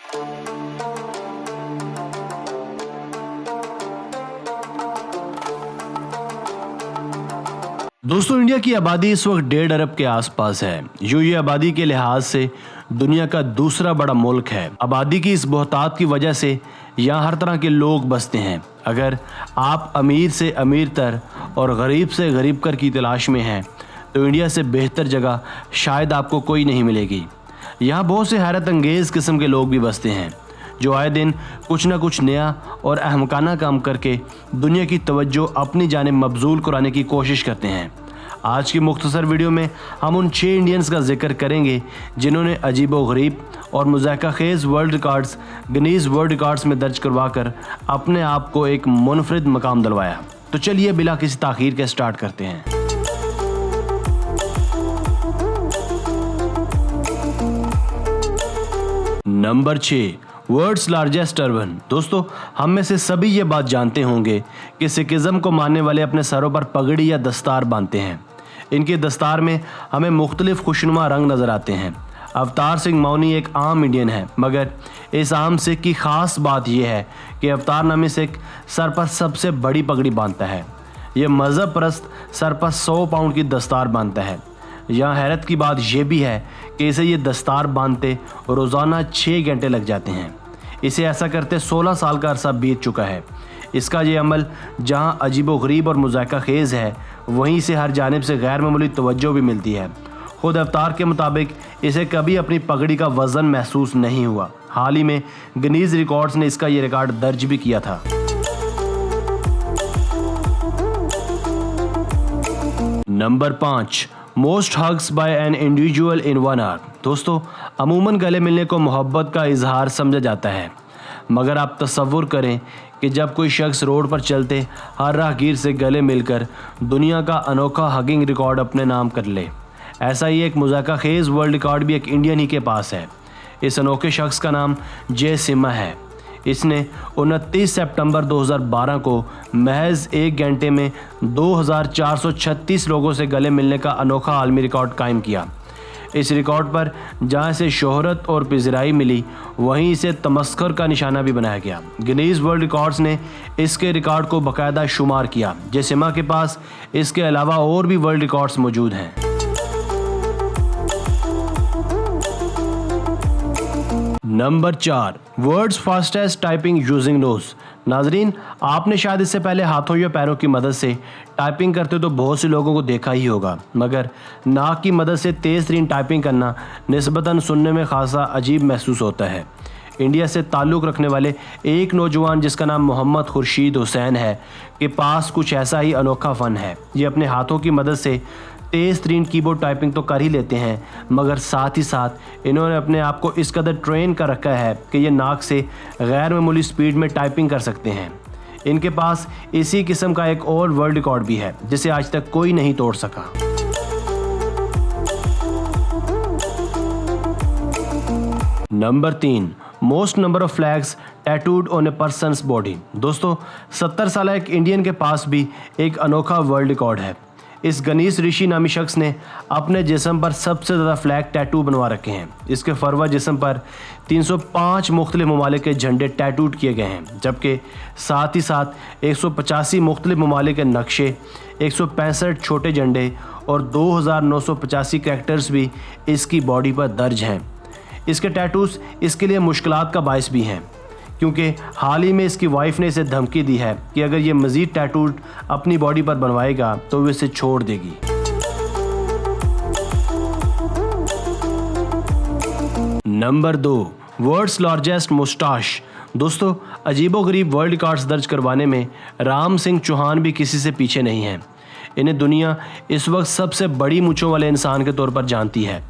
दोस्तों, इंडिया की आबादी इस वक्त 1.5 अरब के आसपास है। ये आबादी के लिहाज से दुनिया का दूसरा बड़ा मुल्क है। आबादी की इस बहुतात की वजह से यहाँ हर तरह के लोग बसते हैं। अगर आप अमीर से अमीर तर और गरीब से गरीब कर की तलाश में हैं तो इंडिया से बेहतर जगह शायद आपको कोई नहीं मिलेगी। यहाँ बहुत से हैरत अंगेज़ किस्म के लोग भी बसते हैं जो आए दिन कुछ ना कुछ नया और अहमकाना काम करके दुनिया की तवज्जो अपनी जानिब मबजूल कराने की कोशिश करते हैं। आज की मुख्तसर वीडियो में हम उन 6 इंडियंस का जिक्र करेंगे जिन्होंने अजीबो-गरीब और मुज़ाहिका-खेज़ world records Guinness World Records में दर्ज करवाकर अपने आप को एक मुनफरिद मकाम दिलवाया। तो चलिए बिला किसी ताख़ीर के स्टार्ट करते हैं। Number 6, world's largest turban. दोस्तों, हम में से सभी ये बात जानते होंगे कि सिखिज़म को मानने वाले अपने सरों पर पगड़ी या दस्तार बांधते हैं। इनके दस्तार में हमें मुख्तलिफ खुशनुमा रंग नज़र आते हैं। अवतार सिंह मौनी एक आम इंडियन है, मगर इस आम सिख की ख़ास बात यह है कि अवतार नामी सिख सर पर सबसे बड़ी पगड़ी बांधता है। ये मज़हब परस्त सर पर 100 पाउंड की दस्तार बांधता है। यहाँ हैरत की बात यह भी है कि इसे ये दस्तार बांधते रोज़ाना 6 घंटे लग जाते हैं। इसे ऐसा करते 16 साल का अरसा बीत चुका है। इसका ये अमल जहाँ अजीबो-गरीब और मुज़ाहिका-खेज़ है, वहीं इसे हर जानिब से गैर मामूली तवज्जो भी मिलती है। खुद अवतार के मुताबिक इसे कभी अपनी पगड़ी का वज़न महसूस नहीं हुआ। हाल ही में गिनीज़ रिकॉर्ड्स ने इसका ये रिकॉर्ड दर्ज भी किया था। Number 5, most hugs by an individual in 1 hour. दोस्तों, अमूमन गले मिलने को मोहब्बत का इजहार समझा जाता है, मगर आप तसव्वुर करें कि जब कोई शख्स रोड पर चलते हर राहगीर से गले मिलकर दुनिया का अनोखा हगिंग रिकॉर्ड अपने नाम कर ले। ऐसा ही एक मुज़ाहिका-खेज़ वर्ल्ड रिकॉर्ड भी एक इंडियन ही के पास है। इस अनोखे शख्स का नाम जय सिम्हा है। इसने 29 सितंबर 2012 को महज 1 घंटे में 2436 लोगों से गले मिलने का अनोखा आलमी रिकॉर्ड कायम किया। इस रिकॉर्ड पर जहां से शोहरत और पिज़राई मिली, वहीं इसे तमस्खुर का निशाना भी बनाया गया। गिनीज़ वर्ल्ड रिकॉर्ड्स ने इसके रिकॉर्ड को बाकायदा शुमार किया। जय सिम्हा के पास इसके अलावा और भी वर्ल्ड रिकॉर्ड्स मौजूद हैं। Number 4, world's fastest typing using nose. नाजरीन, आपने शायद इससे पहले हाथों या पैरों की मदद से टाइपिंग करते तो बहुत से लोगों को देखा ही होगा, मगर नाक की मदद से तेज़ तरीन टाइपिंग करना निस्बतन सुनने में खासा अजीब महसूस होता है। इंडिया से ताल्लुक़ रखने वाले एक नौजवान जिसका नाम मोहम्मद खुर्शीद हुसैन है के पास कुछ ऐसा ही अनोखा फ़न है। ये अपने हाथों की मदद से तेज़ तरीन कीबोर्ड टाइपिंग तो कर ही लेते हैं, मगर साथ ही साथ इन्होंने अपने आप को इस कदर ट्रेन कर रखा है कि ये नाक से गैर मामूली स्पीड में टाइपिंग कर सकते हैं। इनके पास इसी किस्म का एक और वर्ल्ड रिकॉर्ड भी है जिसे आज तक कोई नहीं तोड़ सका। Number 3, most number of flags tattooed on A persons body. दोस्तों, 70 साल एक इंडियन के पास भी एक अनोखा वर्ल्ड रिकॉर्ड है। इस गनीस ऋषि नामी शख्स ने अपने जिस्म पर सबसे ज़्यादा फ्लैग टैटू बनवा रखे हैं। इसके फरवा जिस्म पर 305 मुख्तलिफ ममालिक के झंडे टैटूड किए गए हैं, जबकि साथ ही साथ 185 मुख्तलिफ ममालिक के नक्शे, 165 छोटे झंडे और 2985 कैरेक्टर्स भी इसकी बॉडी पर दर्ज हैं। इसके टैटूज़ इसके लिए मुश्किलात का बायस भी हैं, क्योंकि हाल ही में इसकी वाइफ ने इसे धमकी दी है कि अगर ये मज़ीद टैटू अपनी बॉडी पर बनवाएगा तो वो इसे छोड़ देगी। Number 2, world's largest moustache. दोस्तों, अजीबो-गरीब वर्ल्ड रिकॉर्ड्स दर्ज करवाने में राम सिंह चौहान भी किसी से पीछे नहीं हैं। इन्हें दुनिया इस वक्त सबसे बड़ी मूंछों वाले इंसान के तौर पर जानती है।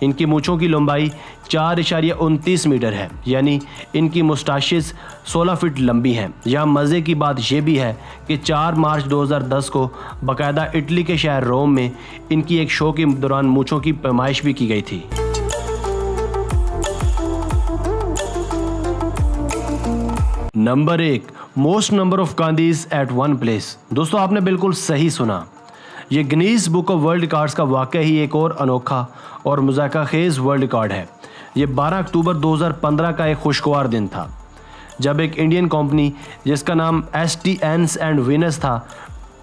इनकी मूंछों की लंबाई 4.29 मीटर है, यानी इनकी मुस्टाशिस 16 फीट लंबी हैं। यहाँ मज़े की बात यह भी है कि 4 मार्च 2010 को बाकायदा इटली के शहर रोम में इनकी एक शो के दौरान मूंछों की पैमाइश भी की गई थी। Number 1, most number of Gandhis at one place. दोस्तों, आपने बिल्कुल सही सुना। ये Guinness book of world records का वाकई ही एक और अनोखा और मुज़ाहिका-खेज़ वर्ल्ड रिकॉर्ड है। ये 12 अक्टूबर 2015 का एक खुशगवार दिन था, जब एक इंडियन कंपनी जिसका नाम ST Ants and Venus था,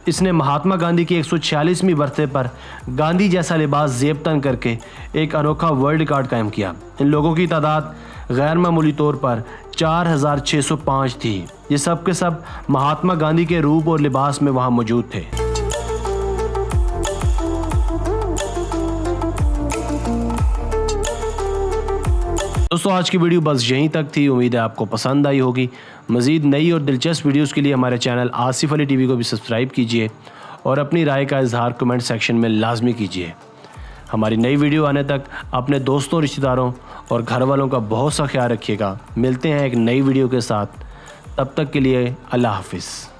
इसने महात्मा गांधी की 146वीं बर्थडे पर गांधी जैसा लिबास जेब तन करके एक अनोखा वर्ल्ड रिकॉर्ड कायम किया। इन लोगों की तादाद गैर मामूली तौर पर 4605 थी। ये सब के सब महात्मा गांधी के रूप और लिबास में वहां मौजूद थे। दोस्तों, आज की वीडियो बस यहीं तक थी। उम्मीद है आपको पसंद आई होगी। मज़ीद नई और दिलचस्प वीडियोस के लिए हमारे चैनल आसिफ अली टीवी को भी सब्सक्राइब कीजिए और अपनी राय का इजहार कमेंट सेक्शन में लाजमी कीजिए। हमारी नई वीडियो आने तक अपने दोस्तों, रिश्तेदारों और घर वालों का बहुत सा ख्याल रखिएगा। मिलते हैं एक नई वीडियो के साथ, तब तक के लिए अल्लाह हाफिज़।